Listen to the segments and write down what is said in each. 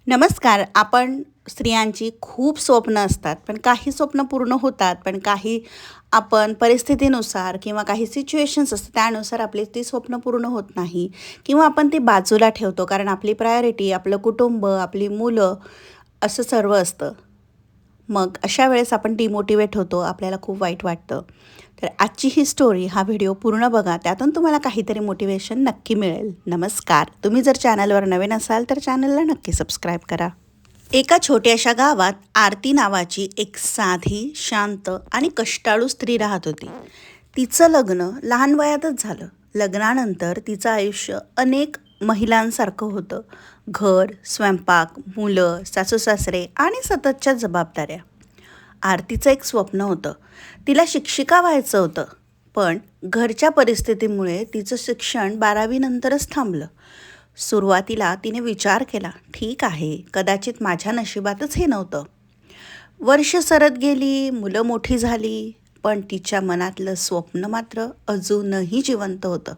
नमस्कार. आपण स्त्रियांची खूप स्वप्न असतात, पण काही स्वप्न पूर्ण होतात, पण काही आपण परिस्थितीनुसार किंवा काही सिच्युएशन्स असतात त्यानुसार आपली ती स्वप्न पूर्ण होत नाही किंवा आपण ती बाजूला ठेवतो कारण आपली प्रायोरिटी, आपलं कुटुंब, आपली मुलं असं सर्व असतं. मग अशा वेळेस आपण डिमोटिवेट होतो, आपल्याला खूप वाईट वाटतं. तर आजची ही स्टोरी, हा व्हिडिओ पूर्ण बघा, त्यातून तुम्हाला काहीतरी मोटिवेशन नक्की मिळेल. नमस्कार. तुम्ही जर चॅनलवर नवीन असाल तर चॅनलला नक्की सबस्क्राईब करा. एका छोट्याशा गावात आरती नावाची एक साधी, शांत आणि कष्टाळू स्त्री राहत होती. तिचं लग्न लहान वयातच झालं. लग्नानंतर तिचं आयुष्य अनेक महिलांसारखं होतं. घर, स्वयंपाक, मुलं, सासूसासरे आणि सततच्या जबाबदाऱ्या. आरतीचं एक स्वप्न होतं. तिला शिक्षिका व्हायचं होतं. पण घरच्या परिस्थितीमुळे तिचं शिक्षण 12वी नंतरच थांबलं. सुरुवातीला तिने विचार केला, ठीक आहे, कदाचित माझ्या नशिबातच हे नव्हतं. वर्ष सरत गेली, मुलं मोठी झाली, पण तिच्या मनातलं स्वप्न मात्र अजूनही जिवंत होतं.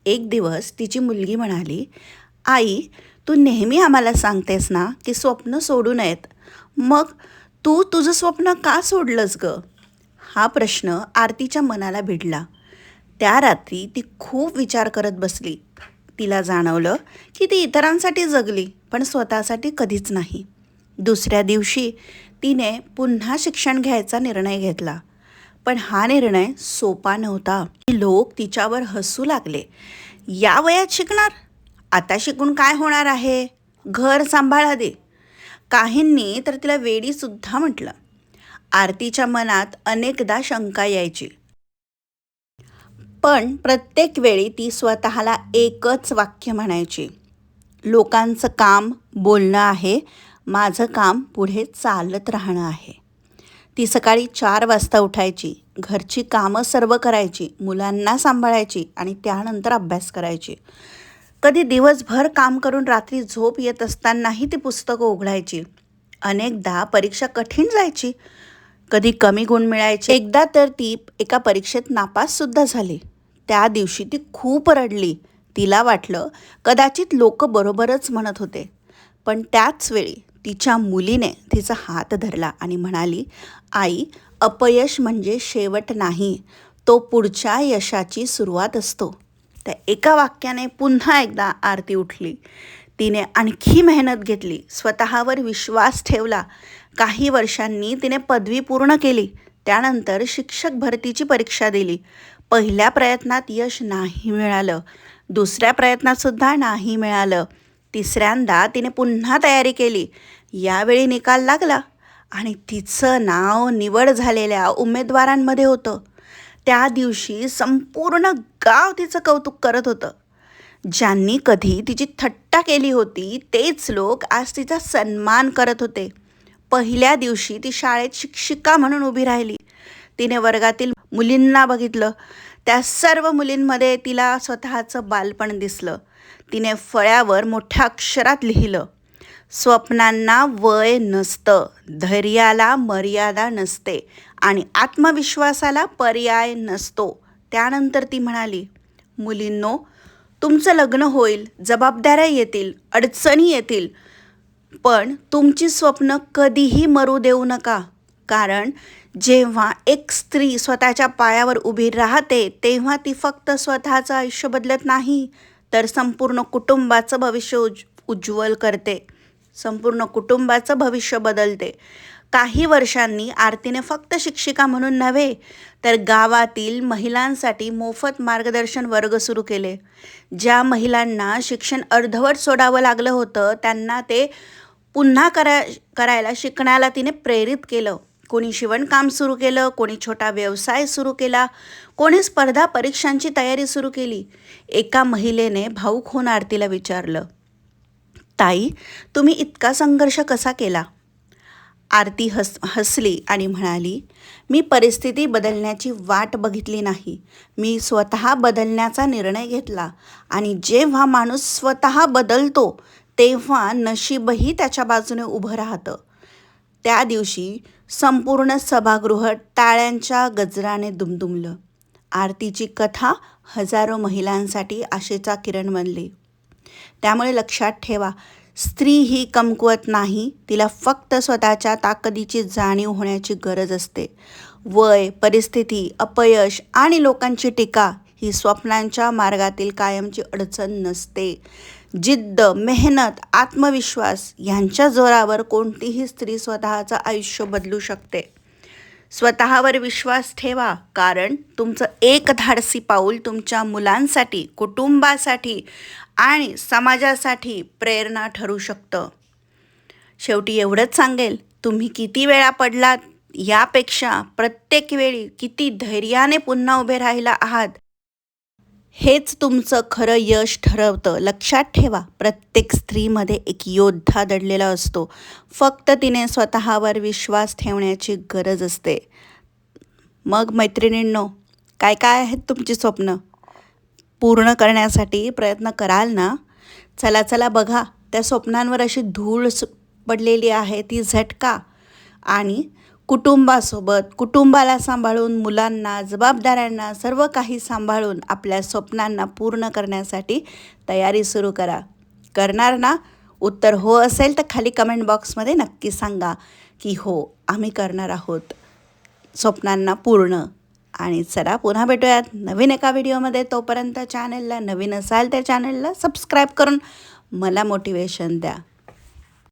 एक दिवस तिची मुलगी म्हणाली, आई, तू नेहमी आम्हाला सांगतेस ना की स्वप्न सोडू नयेत. मग तू तुझं स्वप्न का सोडलंस ग? हा प्रश्न आरतीच्या मनाला भिडला. त्या रात्री ती खूप विचार करत बसली. तिला जाणवलं की ती इतरांसाठी जगली, पण स्वतःसाठी कधीच नाही. दुसऱ्या दिवशी तिने पुन्हा शिक्षण घ्यायचा निर्णय घेतला. पण हा निर्णय सोपा नव्हता. लोक तिच्यावर हसू लागले. या वयात शिकणार? आता शिकून काय होणार आहे? घर सांभाळा दे. काहींनी तर तिला वेडीसुद्धा म्हटलं. आरतीच्या मनात अनेकदा शंका यायची. पण प्रत्येक वेळी ती स्वतःला एकच वाक्य म्हणायची, लोकांचं काम बोलणं आहे, माझं काम पुढे चालत राहणं आहे. ती सकाळी 4 वाजता उठायची, घरची कामं सर्व करायची, मुलांना सांभाळायची आणि त्यानंतर अभ्यास करायची. कधी दिवसभर काम करून रात्री झोप येत असतानाही ती पुस्तकं उघडायची. अनेकदा परीक्षा कठीण जायची, कधी कमी गुण मिळायचे. एकदा तर ती एका परीक्षेत नापाससुद्धा झाली. त्या दिवशी ती खूप रडली. तिला वाटलं कदाचित लोक बरोबरच म्हणत होते. पण त्याच वेळी तिच्या मुलीने तिचा हात धरला आणि म्हणाली, आई, अपयश म्हणजे शेवट नाही, तो पुढच्या यशाची सुरुवात असतो. त्या एका वाक्याने पुन्हा एकदा आरती उठली. तिने आणखी मेहनत घेतली, स्वतःवर विश्वास ठेवला. काही वर्षांनी तिने पदवी पूर्ण केली. त्यानंतर शिक्षक भरतीची परीक्षा दिली. पहिल्या प्रयत्नात यश नाही मिळालं. दुसऱ्या प्रयत्नातसुद्धा नाही मिळालं. तिसऱ्यांदा तिने पुन्हा तयारी केली. यावेळी निकाल लागला आणि तिचं नाव निवड झालेल्या उमेदवारांमध्ये होतं. त्या दिवशी संपूर्ण गाव तिचं कौतुक करत होतं. ज्यांनी कधी तिची थट्टा केली होती तेच लोक आज तिचा सन्मान करत होते. पहिल्या दिवशी ती शाळेत शिक्षिका म्हणून उभी राहिली. तिने वर्गातील मुलींना बघितलं. त्या सर्व मुलींमध्ये तिला स्वतःचं बालपण दिसलं. तिने फळ्यावर मोठ्या अक्षरात लिहिलं, स्वप्नांना वय नसतं, धैर्याला मर्यादा नसते आणि आत्मविश्वासाला पर्याय नसतो. त्यानंतर ती म्हणाली, मुलींनो, तुमचं लग्न होईल, जबाबदाऱ्या येतील, अडचणी येतील, पण तुमची स्वप्न कधीही मरू देऊ नका. कारण जेव्हा एक स्त्री स्वतःच्या पायावर उभी राहते तेव्हा ती फक्त स्वतःचं आयुष्य बदलत नाही, तर संपूर्ण कुटुंबाचं भविष्य उज्ज्वल करते. संपूर्ण कुटुंबाचं भविष्य बदलते. काही वर्षांनी आरतीने फक्त शिक्षिका म्हणून नव्हे, तर गावातील महिलांसाठी मोफत मार्गदर्शन वर्ग सुरू केले. ज्या महिलांना शिक्षण अर्धवट सोडावं लागलं होतं त्यांना ते पुन्हा करायला शिकण्याला तिने प्रेरित केलं. कोणी शिवणकाम सुरू केलं, कोणी छोटा व्यवसाय सुरू केला, कोणी स्पर्धा परीक्षांची तयारी सुरू केली. एका महिलेने भाऊक होऊन आरतीला विचारलं, ताई, तुम्ही इतका संघर्ष कसा केला? आरती हसली आणि म्हणाली, मी परिस्थिती बदलण्याची वाट बघितली नाही, मी स्वतः बदलण्याचा निर्णय घेतला. आणि जेव्हा माणूस स्वतः बदलतो तेव्हा नशीबही त्याच्या बाजूने उभं राहतं. त्या दिवशी संपूर्ण सभागृह टाळ्यांच्या गजराने दुमदुमलं. आरतीची कथा हजारो महिलांसाठी आशेचा किरण बनली. त्यामुळे लक्षात ठेवा, स्त्री ही कमकुवत नाही, तिला फक्त स्वतःच्या ताकदीची जाणीव होण्याची गरज असते. वय, परिस्थिती, अपयश आणि लोकांची टीका ही स्वप्नांच्या मार्गातील कायमची अडचण नसते. जिद्द, मेहनत, आत्मविश्वास यांच्या जोरावर कोणतीही स्त्री स्वतःचं आयुष्य बदलू शकते. स्वतःवर विश्वास ठेवा, कारण तुमचं एक धाडसी पाऊल तुमच्या मुलांसाठी, कुटुंबासाठी आणि समाजासाठी प्रेरणा ठरू शकतं. शेवटी एवढंच सांगेल, तुम्ही किती वेळा पडलात यापेक्षा प्रत्येक वेळी किती धैर्याने पुन्हा उभे राहिला आहात हेच तुमचं खरं यश ठरवतं. लक्षात ठेवा, प्रत्येक स्त्रीमध्ये एक योद्धा दडलेला असतो. फक्त तिने स्वतःवर विश्वास ठेवण्याची गरज असते. मग मैत्रिणींनो, काय काय आहेत तुमची स्वप्न? पूर्ण करण्यासाठी प्रयत्न कराल ना? चला बघा, त्या स्वप्नांवर अशी धूळ पडलेली आहे ती झटका आणि कुटुंबासोबत, कुटुंबाला सांभाळून, मुलांना, जबाबदाऱ्यांना, सर्व काही सांभाळून आपल्या स्वप्नांना पूर्ण करण्यासाठी तयारी सुरू करा. करणार ना? उत्तर हो असेल तर खाली कमेंट बॉक्समध्ये नक्की सांगा की हो, आम्ही करणार आहोत स्वप्नांना पूर्ण. आणि चला पुन्हा भेटूयात नवीन एका व्हिडिओमध्ये. तोपर्यंत चॅनलला नवीन असाल त्या चॅनलला सबस्क्राईब करून मला मोटिवेशन द्या.